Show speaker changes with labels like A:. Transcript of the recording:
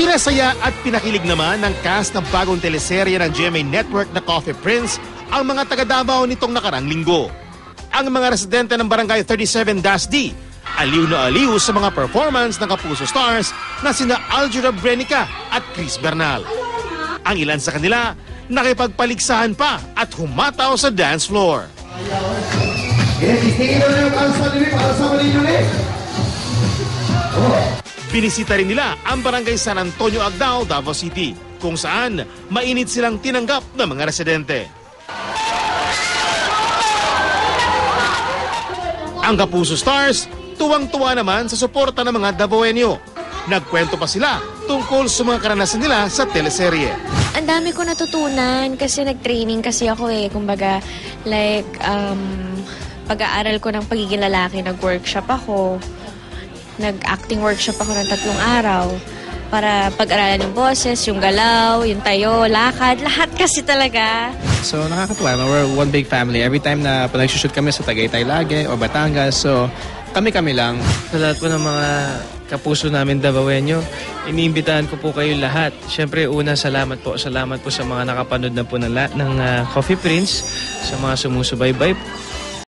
A: Pinasaya at pinakilig naman ng cast ng bagong teleserye ng GMA Network na Coffee Prince ang mga taga-Davao nitong nakarang linggo. Ang mga residente ng Barangay 37-D, aliw na aliw sa mga performance ng Kapuso Stars na sina Aljura Brenica at Chris Bernal. Ang ilan sa kanila, nakipagpaligsahan pa at humataw sa dance floor. Binisita rin nila ang Barangay San Antonio Agdao, Davao City, kung saan mainit silang tinanggap ng mga residente. Ang Kapuso Stars, tuwang-tuwa naman sa suporta ng mga Davaoenyo. Nagkwento pa sila tungkol sa mga karanasan nila sa teleserye.
B: Ang dami ko natutunan kasi nag-training kasi ako kumbaga, like, pag-aaral ko ng pagiging lalaki, nag-workshop ako. Nag-acting workshop ako ng 3 araw para pag-aralan yung boses, yung galaw, yung tayo, lakad, lahat kasi talaga.
C: So nakakatuwa, we're one big family. Every time na nag-shoot kami sa Tagaytay lagi o Batangas, so kami-kami lang.
D: Sa lahat po ng mga kapuso namin Davaoenyo, iniimbitahan ko po kayo lahat. Siyempre, una, salamat po sa mga nakapanood na po ng Coffee Prince, sa mga sumusubaybay